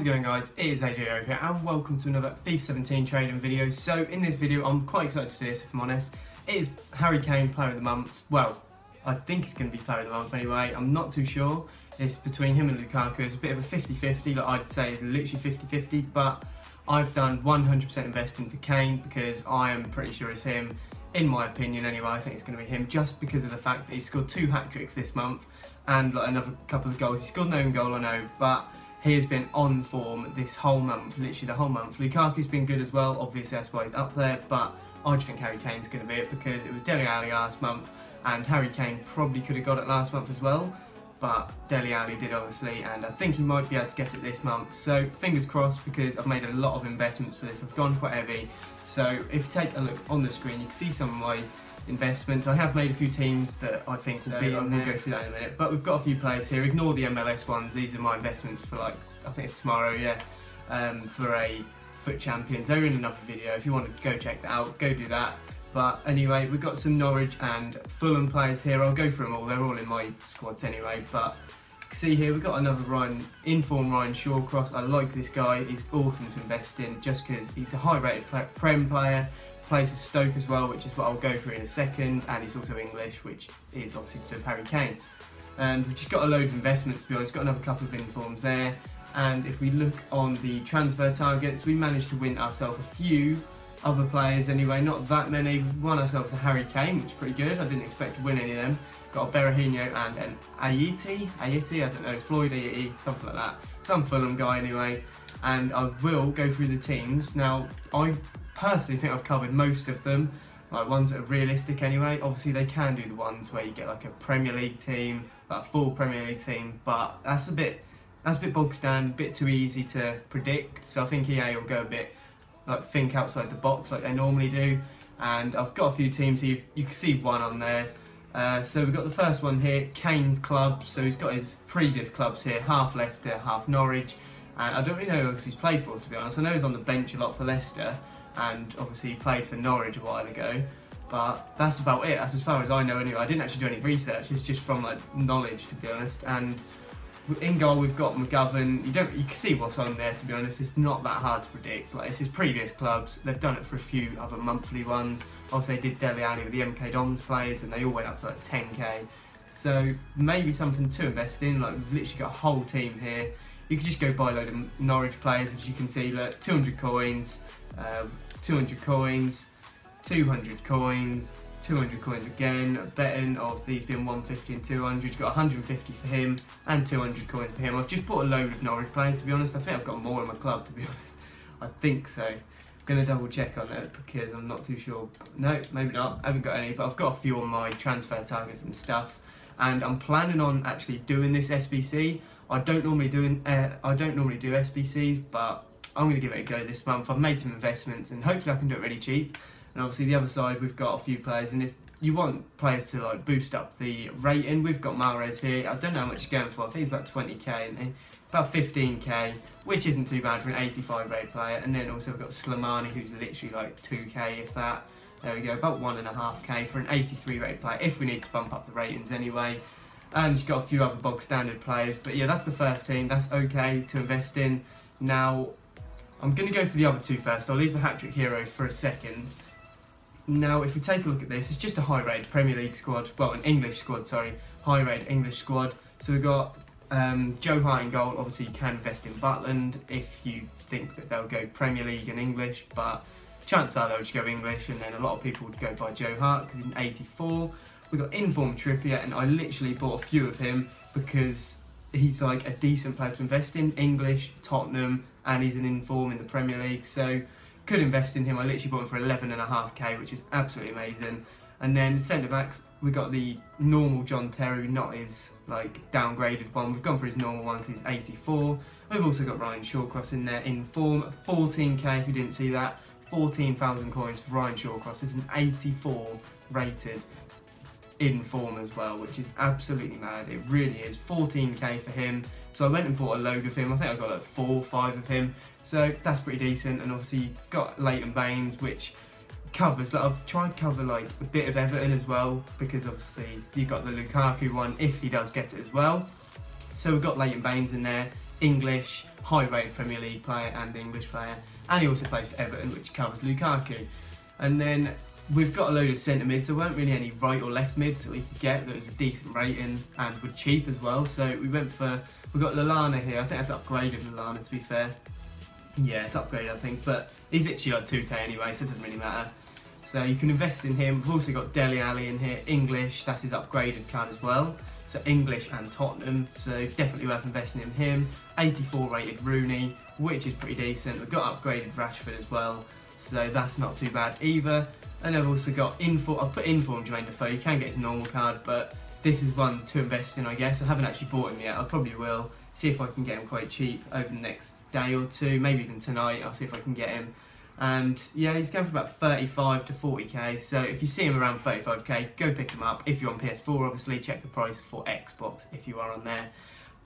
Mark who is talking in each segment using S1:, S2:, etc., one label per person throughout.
S1: going, guys? It is AJ over here and welcome to another FIFA 17 trading video. So in this video I'm quite excited to do this, if I'm honest. It is Harry Kane Player of the Month. Well, I think he's going to be Player of the Month anyway. I'm not too sure. It's between him and Lukaku. It's a bit of a 50-50, like I'd say it's literally 50-50, but I've done 100% investing for Kane because I am pretty sure it's him. In my opinion anyway, I think it's going to be him just because of the fact that he scored 2 hat-tricks this month and like another couple of goals. He scored an own goal, I know, but he has been on form this whole month, literally the whole month. Lukaku's been good as well, obviously that's why he's up there, but I just think Harry Kane's going to be it because it was Dele Alli last month and Harry Kane probably could have got it last month as well, but Dele Alli did obviously, and I think he might be able to get it this month. So fingers crossed because I've made a lot of investments for this. I've gone quite heavy. So if you take a look on the screen, you can see some of my investments. I have made a few teams that I think will be on. We'll go through that in a minute. But we've got a few players here. Ignore the MLS ones. These are my investments for, like, I think it's tomorrow, yeah, for a FUT Champions. They're in another video. If you want to go check that out, go do that. But anyway, we've got some Norwich and Fulham players here. I'll go through them all. They're all in my squads anyway. But you can see here we've got another in-form Ryan Shawcross. I like this guy. He's awesome to invest in just because he's a high-rated Prem player. Plays for Stoke as well, which is what I'll go through in a second. And he's also English, which is obviously to do with Harry Kane. And we've just got a load of investments, to be honest. Got another couple of informs there. And if we look on the transfer targets, we managed to win ourselves a few other players anyway, not that many. We've won ourselves a Harry Kane, which is pretty good. I didn't expect to win any of them. Got a Berahino and an Ayiti, I don't know, Floyd Ayiti, something like that. Some Fulham guy anyway. And I will go through the teams. Now, I personally think I've covered most of them, like ones that are realistic anyway. Obviously they can do the ones where you get like a Premier League team, like a full Premier League team, but that's a bit bog standard, a bit too easy to predict. So I think EA will go a bit like think outside the box like they normally do. And I've got a few teams here, you can see one on there. So we've got the first one here, Kane's club. So he's got his previous clubs here, half Leicester, half Norwich. And I don't really know who he's played for, to be honest. I know he's on the bench a lot for Leicester, and obviously he played for Norwich a while ago. But that's about it, that's as far as I know anyway. I didn't actually do any research, it's just from like knowledge, to be honest. And in goal we've got McGovern. You can see what's on there, to be honest. It's not that hard to predict. Like, it's his previous clubs. They've done it for a few other monthly ones. Also they did Dele Alli with the MK Dons players and they all went up to like 10k. So maybe something to invest in. Like, we've literally got a whole team here. You could just go buy a load of Norwich players, as you can see. Look, 200 coins, 200 coins, 200 coins, 200 coins again, betting of these being 150 and 200. You've got 150 for him and 200 coins for him. I've just bought a load of Norwich players, to be honest. I think I've got more in my club, to be honest. I think so. I'm going to double check on it because I'm not too sure. No, maybe not. I haven't got any, but I've got a few on my transfer targets and stuff. And I'm planning on actually doing this SBC. I don't normally do SBCs, but I'm going to give it a go this month. I've made some investments and hopefully I can do it really cheap. And obviously the other side, we've got a few players, and if you want players to like boost up the rating, we've got Mahrez here. I don't know how much he's going for. I think he's about 20k, and about 15k, which isn't too bad for an 85 rate player. And then also we've got Slimani, who's literally like 2k, if that. There we go, about 1.5k for an 83 rate player, if we need to bump up the ratings anyway. And you've got a few other bog standard players, but yeah, that's the first team. That's okay to invest in. Now, I'm going to go for the other two first. I'll leave the hat-trick hero for a second. Now, if we take a look at this, it's just a high-rated Premier League squad, well, an English squad, sorry, high-rated English squad. So we've got Joe Hart in goal. Obviously, you can invest in Butland if you think that they'll go Premier League and English, but chances are they'll just go English, and then a lot of people would go by Joe Hart because he's an 84. We've got inform Trippier, and I literally bought a few of him because he's like a decent player to invest in, English, Tottenham, and he's an inform in the Premier League, so could invest in him. I literally bought him for 11.5k, which is absolutely amazing. And then centre backs, we got the normal John Terry, not his like downgraded one. We've gone for his normal one because he's 84. We've also got Ryan Shawcross in there in form, 14k. If you didn't see that, 14,000 coins for Ryan Shawcross. It's an 84 rated in form as well, which is absolutely mad. It really is. 14k for him. So I went and bought a load of him. I think I got like 4 or 5 of him. So that's pretty decent. And obviously got Leighton Baines, which covers, like, I've tried to cover like a bit of Everton as well, because obviously you've got the Lukaku one if he does get it as well. So we've got Leighton Baines in there. English, high-rated Premier League player and English player, and he also plays for Everton, which covers Lukaku. And then we've got a load of centre mids. There weren't really any right or left mids that we could get that was a decent rating and were cheap as well. So we've got Lallana here. I think that's upgraded Lallana, to be fair. Yeah, it's upgraded, I think, but he's literally like 2k anyway, so it doesn't really matter. So you can invest in him. We've also got Dele Alli in here, English, that's his upgraded card as well. So English and Tottenham, so definitely worth investing in him. 84 rated Rooney, which is pretty decent. We've got upgraded Rashford as well, so that's not too bad either. And I've also got I've put Inform Jermaine Defoe. You can get his normal card, but this is one to invest in, I guess. I haven't actually bought him yet. I probably will. See if I can get him quite cheap over the next day or two, maybe even tonight. I'll see if I can get him. And yeah, he's going for about 35 to 40k. So if you see him around 35k, go pick him up. If you're on PS4, obviously check the price for Xbox if you are on there.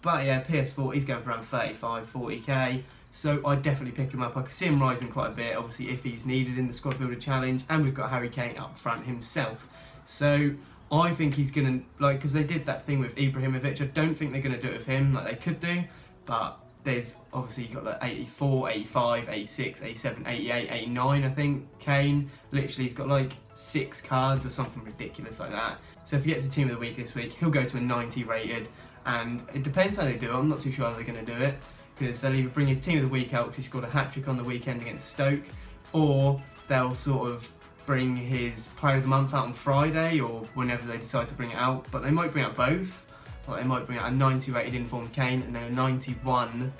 S1: But yeah, PS4, he's going for around 35, 40k. So I'd definitely pick him up. I can see him rising quite a bit, obviously, if he's needed in the Squad Builder Challenge. And we've got Harry Kane up front himself. So I think he's going to, like, because they did that thing with Ibrahimovic, I don't think they're going to do it with him like they could do. But there's, obviously, you've got the 84, 85, 86, 87, 88, 89, I think, Kane. Literally, he's got like 6 cards or something ridiculous like that. So if he gets a Team of the Week this week, he'll go to a 90 rated. And it depends how they do it. I'm not too sure how they're going to do it, because they'll either bring his Team of the Week out because he scored a hat-trick on the weekend against Stoke, or they'll sort of bring his Player of the Month out on Friday, or whenever they decide to bring it out. But they might bring out both. Like, they might bring out a 90 rated Informed Kane and then a 91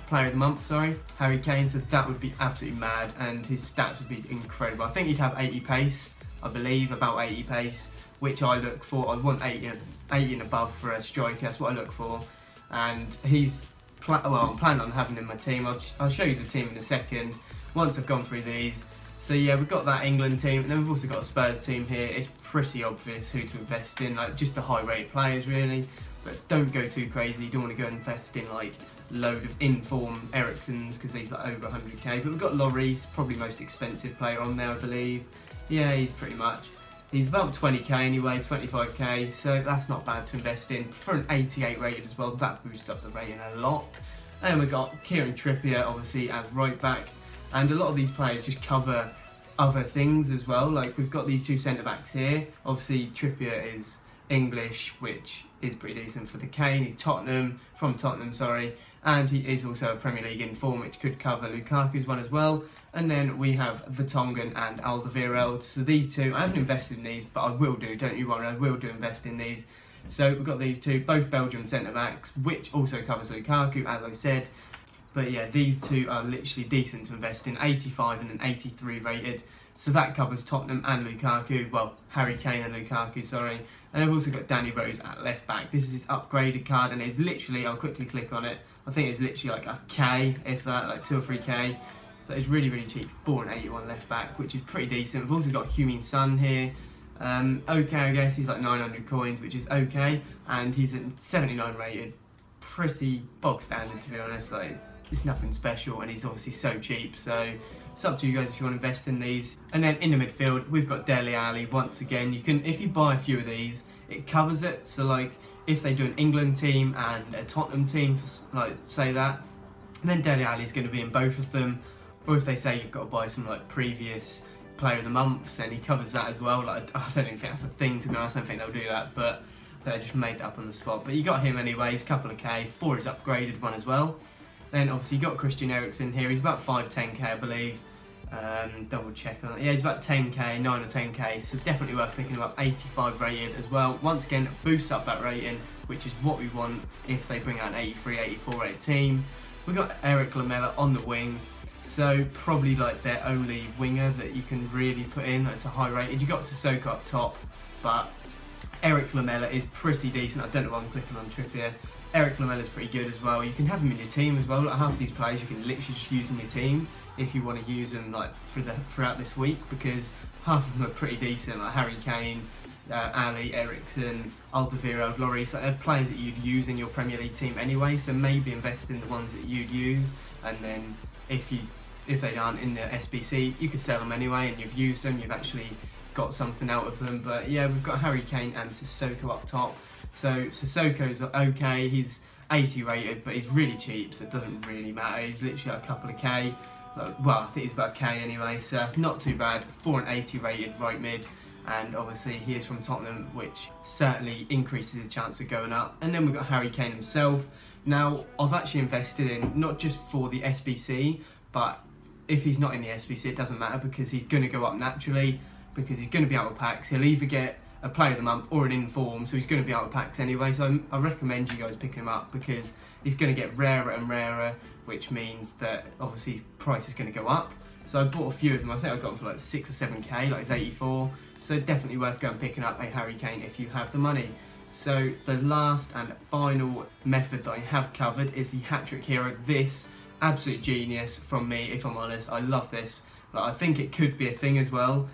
S1: Player of the Month, sorry, Harry Kane. So that would be absolutely mad, and his stats would be incredible. I think he'd have 80 pace, I believe, about 80 pace, which I look for. I want 80 and above for a striker, that's what I look for. And he's, I'm planning on having him in my team. I'll show you the team in a second, once I've gone through these. So yeah, we've got that England team, and then we've also got a Spurs team here. It's pretty obvious who to invest in, like just the high-rated players really, but don't go too crazy. You don't want to go and invest in like load of in-form Eriksen's, because he's like over 100k. But we've got Lloris, probably most expensive player on there, I believe. Yeah, he's about 20k anyway, 25k, so that's not bad to invest in. For an 88 rated as well, that boosts up the rating a lot. And we've got Kieran Trippier, obviously, as right back. And a lot of these players just cover other things as well. Like, we've got these 2 centre-backs here. Obviously, Trippier is English, which is pretty decent for the Kane. He's from Tottenham, sorry. And he is also a Premier League inform, which could cover Lukaku's one as well. And then we have Vertonghen and Alderweireld. So these two, I haven't invested in these, but I will do, don't you worry, I will do invest in these. So we've got these two, both Belgian centre-backs, which also covers Lukaku, as I said. But yeah, these two are literally decent to invest in, 85 and an 83 rated. So that covers Tottenham and Lukaku, well, Harry Kane and Lukaku, sorry. And I've also got Danny Rose at left back. This is his upgraded card, and it's literally, I'll quickly click on it, I think it's literally like a K, if that, like 2 or 3k. So it's really, really cheap, 481 left back, which is pretty decent. We've also got Heung-min Son here. Okay, I guess he's like 900 coins, which is okay. And he's at 79 rated, pretty bog standard to be honest. Like, it's nothing special, and he's obviously so cheap, so it's up to you guys if you want to invest in these. And then in the midfield, we've got Dele Alli. Once again, you can, if you buy a few of these, it covers it. So like, if they do an England team and a Tottenham team, like say that, then Dele Alli is going to be in both of them. Or if they say you've got to buy some like previous Player of the Months, and he covers that as well. Like, I don't even think that's a thing, to be honest. I don't think they'll do that, but they just made that up on the spot. But you got him anyways, couple of K, for his upgraded one as well. Then obviously you got Christian Eriksen here. He's about 5-10k, I believe. Double check on that. Yeah, he's about 10k, 9 or 10k. So definitely worth picking him up. 85 rated as well. Once again, boosts up that rating, which is what we want if they bring out an 83, 84 rated team. We've got Eric Lamela on the wing. So probably like their only winger that you can really put in that's a high rated. You got Sissoko up top, but Eric Lamela is pretty decent. I don't know why I'm clicking on Trippier. Eric Lamela is pretty good as well. You can have him in your team as well. Like, half of these players you can literally just use in your team if you want to use them like throughout this week, because half of them are pretty decent. Like Harry Kane, Ali, Eriksen, Alderweireld, Lloris. Like, they're players that you'd use in your Premier League team anyway. So maybe invest in the ones that you'd use, and then if they aren't in the SBC, you could sell them anyway, and you've used them. You've actually got something out of them. But yeah, we've got Harry Kane and Sissoko up top. So Sissoko's okay, he's 80 rated, but he's really cheap, so it doesn't really matter. He's literally like a couple of K. Well, I think he's about a K anyway, so that's not too bad for an 80 rated right mid. And obviously he is from Tottenham, which certainly increases his chance of going up. And then we've got Harry Kane himself. Now, I've actually invested in, not just for the SBC, but if he's not in the SBC, it doesn't matter, because he's going to go up naturally, because he's going to be out of packs. He'll either get a player of the month or an inform, so he's going to be out of packs anyway. So I recommend you guys picking him up, because he's going to get rarer and rarer, which means that obviously his price is going to go up. So I bought a few of them. I think I got them for like 6 or 7k, like it's 84. So definitely worth going picking up a Harry Kane if you have the money. So the last and final method that I have covered is the hat-trick hero. This absolute genius from me, if I'm honest. I love this. Like, I think it could be a thing as well.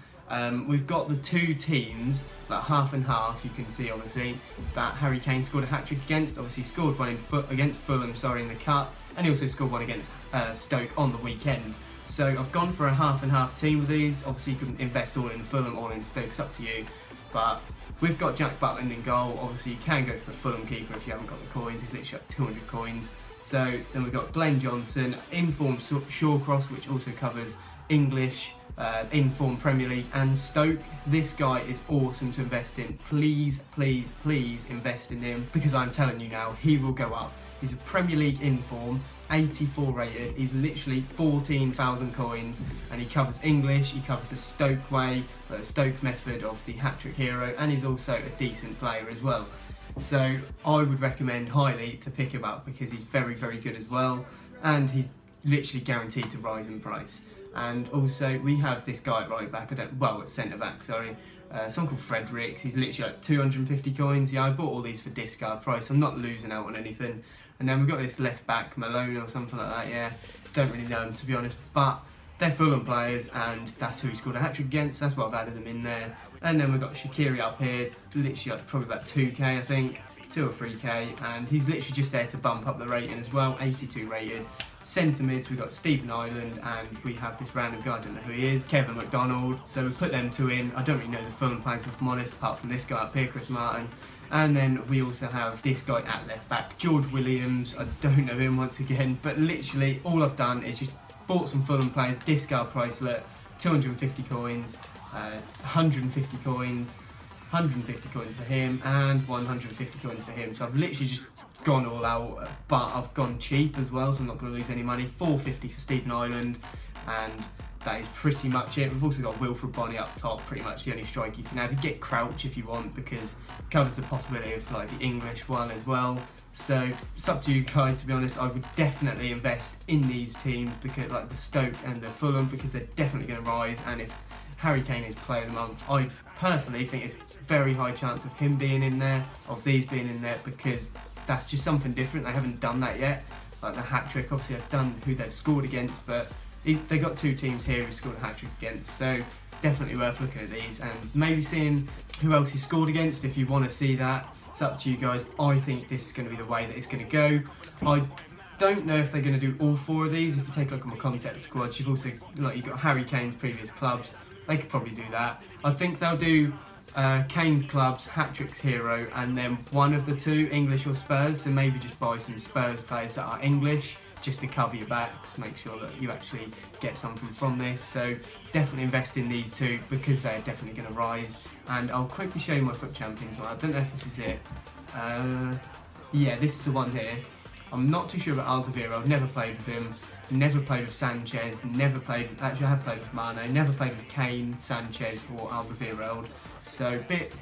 S1: We've got the two teams, like half and half, you can see obviously, that Harry Kane scored a hat-trick against. Obviously he scored one against Fulham, in the cup, and he also scored one against Stoke on the weekend. So I've gone for a half and half team with these. Obviously you can invest all in Fulham or in Stoke, it's up to you. But we've got Jack Butland in goal. Obviously you can go for the Fulham keeper if you haven't got the coins. He's literally got 200 coins. So then we've got Glenn Johnson, inform Shawcross, which also covers English, inform Premier League and Stoke. This guy is awesome to invest in. Please, please, please invest in him, because I'm telling you now, he will go up. He's a Premier League inform, 84 rated. He's literally 14,000 coins, and he covers English, he covers the Stoke way, the Stoke method of the hat-trick hero, and he's also a decent player as well. So I would recommend highly to pick him up, because he's very, very good as well, and he's literally guaranteed to rise in price. And also we have this guy at right back, at centre back, sorry, someone called Fredericks. He's literally like 250 coins. Yeah, I bought all these for discard price, so I'm not losing out on anything. And then we've got this left back, Malone or something like that, yeah, don't really know him to be honest, but they're Fulham players, and that's who he scored a hat-trick against, that's why I've added them in there. And then we've got Shaqiri up here, literally like probably about 2k I think, 2 or 3k, and he's literally just there to bump up the rating as well, 82 rated. Centre mids, we've got Stephen Ireland, and we have this random guy, I don't know who he is, Kevin McDonald. So we put them two in. I don't really know the Fulham players, if I'm honest, apart from this guy up here, Chris Martin. And then we also have this guy at left back, George Williams. I don't know him once again, but literally all I've done is just bought some Fulham players, discard pricelet, 250 coins, 150 coins, 150 coins for him, and 150 coins for him. So I've literally just gone all out, but I've gone cheap as well, so I'm not going to lose any money. 450 for Stephen Ireland, and that is pretty much it. We've also got Wilfred Bonny up top, pretty much the only strike you can have. You get Crouch if you want, because it covers the possibility of like the English one as well. So it's up to you guys, to be honest. I would definitely invest in these teams, because like the Stoke and the Fulham, because they're definitely going to rise. And if Harry Kane is player of the month, I personally think it's very high chance of him being in there, of these being in there, because that's just something different. They haven't done that yet. Like the hat-trick, obviously I've done who they've scored against, but they got two teams here who scored a hat-trick against, so definitely worth looking at these and maybe seeing who else he scored against if you want to see that. It's up to you guys. I think this is going to be the way that it's going to go. I don't know if they're going to do all 4 of these. If you take a look at my concept squad, you've also you've got Harry Kane's previous clubs. They could probably do that. I think they'll do Kane's clubs, hat-tricks hero, and then one of the 2, English or Spurs. So maybe just buy some Spurs players that are English, just to cover your backs, make sure that you actually get something from this. So definitely invest in these 2, because they're definitely going to rise. And I'll quickly show you my FUT Champions one. I don't know if this is it. Yeah, this is the one here. I'm not too sure about Alderweireld. I've never played with him, never played with Sanchez, never played, actually I have played with Mane, never played with Kane, Sanchez or Alderweireld. So a bit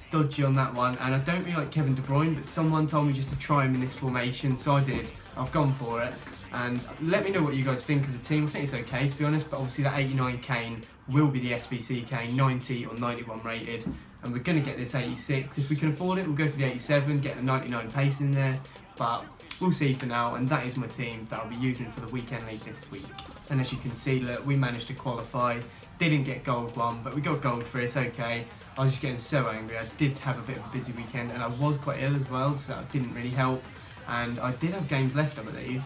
S1: dodgy on that one, and I don't really like Kevin De Bruyne, but someone told me just to try him in this formation, so I did. I've gone for it, and let me know what you guys think of the team. I think it's okay, to be honest, but obviously that 89 Kane will be the SBC Kane, 90 or 91 rated, and we're going to get this 86. If we can afford it, we'll go for the 87, get the 99 pace in there, but we'll see for now. And that is my team that I'll be using for the weekend league this week. And as you can see, look, we managed to qualify. Didn't get gold one, but we got gold for it. It's okay. I was just getting so angry. I did have a bit of a busy weekend, and I was quite ill as well, so that didn't really help. And I did have games left, I believe.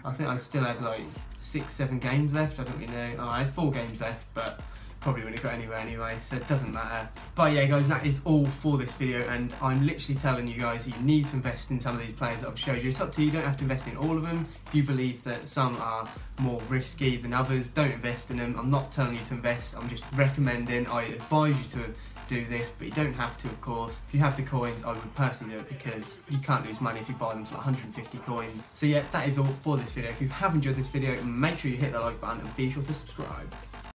S1: I think I still had like 6-7 games left. I don't really know. Oh, I had 4 games left, but probably wouldn't have got anywhere anyway, so it doesn't matter. But yeah guys, that is all for this video, and I'm literally telling you guys you need to invest in some of these players that I've showed you. It's up to you, you don't have to invest in all of them. If you believe that some are more risky than others, don't invest in them. I'm not telling you to invest, I'm just recommending, I advise you to do this, but you don't have to, of course. If you have the coins, I would personally do it, because you can't lose money if you buy them for like 150 coins. So yeah, that is all for this video. If you have enjoyed this video, make sure you hit that like button and be sure to subscribe.